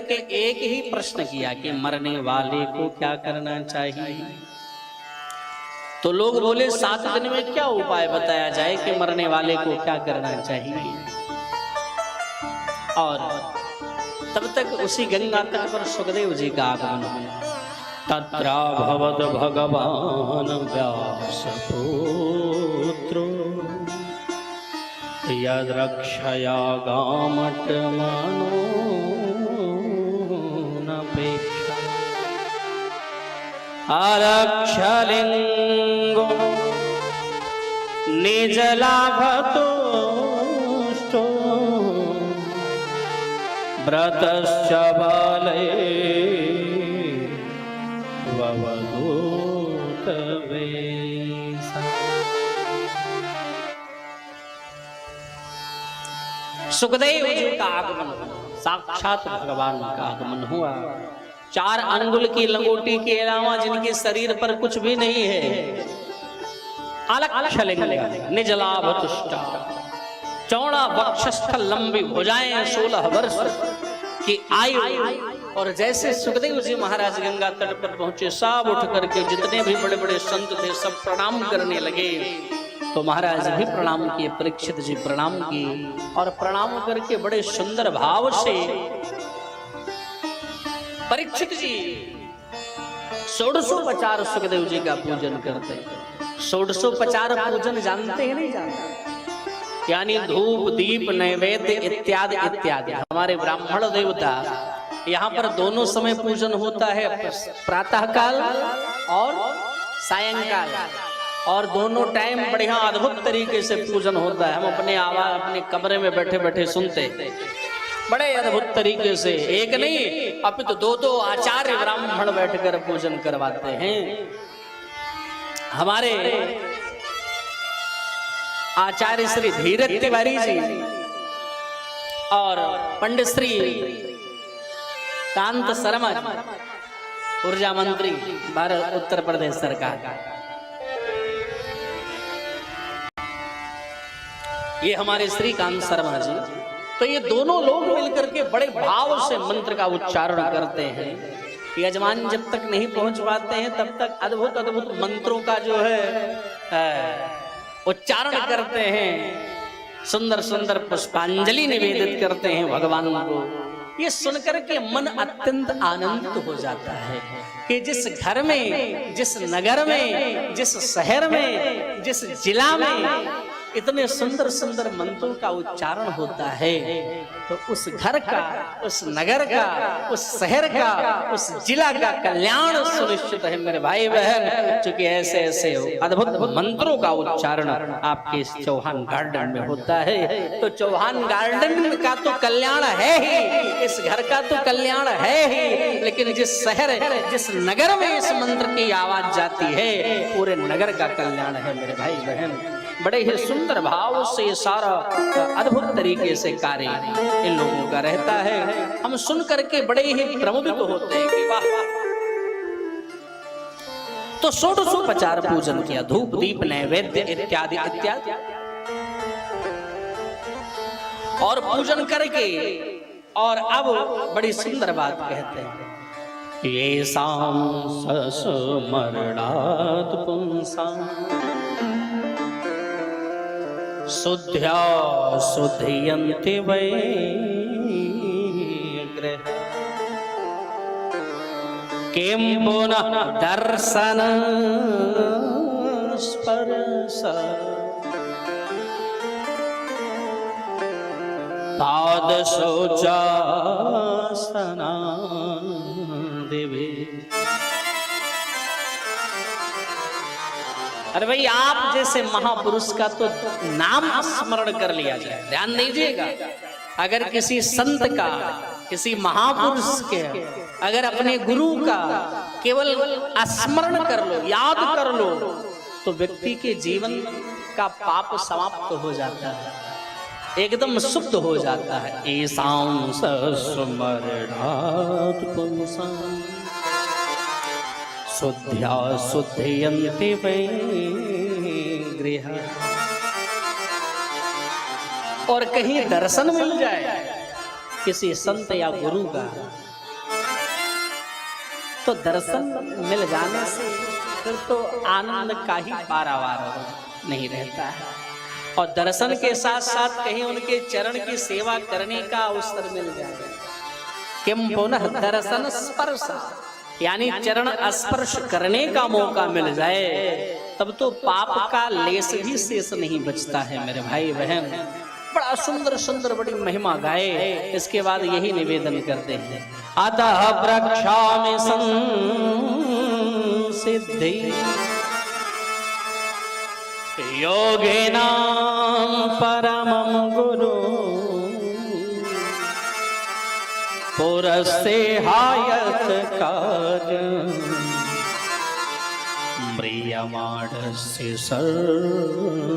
के एक ही प्रश्न किया कि मरने वाले को क्या करना चाहिए। तो लोग बोले 7 दिन में क्या उपाय बताया जाए कि मरने वाले को क्या करना चाहिए। और तब तक उसी गंगा तट पर सुखदेव जी का आगमन हुआ। तत्रा भवद भगवान व्यास पुत्रो यद रक्षया गामट मनो आरक्षलिंगो निजलाभतुष्टो व्रतश्च बाले ववधूत वेशा। सुखदेव जी का आगमन हुआ, साक्षात भगवान का आगमन हुआ। 4 अंगुल की लंगोटी के अलावा जिनके शरीर पर कुछ भी नहीं है, अलक्षलिंग निजलाभतुष्टा, चौड़ा वक्षस्थल, लंबी भुजाएं, 16 वर्ष की आयु। और जैसे सुखदेव जी महाराज गंगा तट पर पहुंचे, सब उठ करके जितने भी बड़े बड़े संत थे सब प्रणाम करने लगे। तो महाराज भी प्रणाम किए, परीक्षित जी प्रणाम किए और प्रणाम करके बड़े सुंदर भाव से परीक्षित जी 1650 सुखदेव जी का पूजन करते हैं। 1650 पूजन जानते हैं नहीं जानते? यानी धूप दीप नैवेद्य इत्यादि इत्यादि। हमारे ब्राह्मण देवता यहाँ पर दोनों समय पूजन होता है, प्रातः काल और सायंकाल, और दोनों टाइम बढ़िया अद्भुत तरीके से पूजन होता है। हम अपने आवाज अपने कमरे में बैठे बैठे सुनते हैं बड़े अद्भुत तरीके से। एक नहीं अपितु 2 आचार्य ब्राह्मण बैठकर पूजन करवाते हैं। हमारे आचार्य श्री धीरज तिवारी जी और पंडित श्री कांत शर्मा जी, ऊर्जा मंत्री भारत उत्तर प्रदेश सरकार, ये हमारे श्रीकांत शर्मा जी, तो ये दोनों लोग मिलकर के बड़े भाव से मंत्र का उच्चारण करते हैं। यजमान जब तक नहीं पहुंच पाते हैं तब तक अद्भुत अद्भुत मंत्रों का जो है उच्चारण करते हैं, सुंदर सुंदर पुष्पांजलि निवेदित करते हैं भगवान को। ये सुनकर के मन अत्यंत आनंदित हो जाता है कि जिस घर में, जिस नगर में, जिस शहर में, जिस जिला में इतने सुंदर सुंदर मंत्रों का उच्चारण होता है, तो उस घर का, उस नगर का, उस शहर का, उस जिला का कल्याण सुनिश्चित है मेरे भाई बहन। क्योंकि ऐसे ऐसे अद्भुत मंत्रों का उच्चारण आपके इस चौहान गार्डन में होता है। तो चौहान गार्डन का तो कल्याण है ही, इस घर का तो कल्याण है ही, लेकिन जिस शहर, जिस नगर में इस मंत्र की आवाज जाती है, पूरे नगर का कल्याण है मेरे भाई बहन। बड़े ही सुंदर भाव से सारा अद्भुत तरीके से कार्य इन लोगों का रहता है। हम सुन करके बड़े ही प्रमुदित होते हैं कि वाह। तो 1650 पूजन किया, धूप दीप नैवेद्य इत्यादि इत्यादि, और पूजन करके और अब बड़ी सुंदर बात कहते हैं, ये शाम स्मरणात् पुंसां शुद्ध्या शुद्धयन्ति वै गृह किं पुनः दर्शन स्पर्श पाद शौचासनादिभिः। अरे भाई, आप जैसे महापुरुष का तो नाम स्मरण कर लिया जाए। ध्यान दीजिएगा, अगर किसी संत का, किसी महापुरुष के, अगर अपने गुरु का केवल स्मरण कर लो, याद कर लो, तो व्यक्ति के जीवन का पाप समाप्त हो जाता है, एकदम शुद्ध हो जाता है। ऐसां स्मरणात् पुंसां शुद्ध्या शुद्धयन्ति वै गृह। और कहीं दर्शन मिल जाए किसी संत या गुरु का, तो दर्शन मिल जाने से फिर तो आनंद का ही पारावार नहीं रहता है। और दर्शन के साथ साथ कहीं उनके चरण की सेवा करने का अवसर मिल जाए, किम पुनः दर्शन स्पर्श, यानी चरण स्पर्श करने का मौका मिल जाए, तब तो पाप का लेस भी शेष नहीं बचता है मेरे भाई बहन। बड़ा सुंदर सुंदर बड़ी महिमा गाए। इसके बाद यही निवेदन करते हैं, अतः प्रक्षामि संसिद्धि योगिनां परमं गुरु पुरस्ते हायत काज म्रियमाणस्य सर्वथा।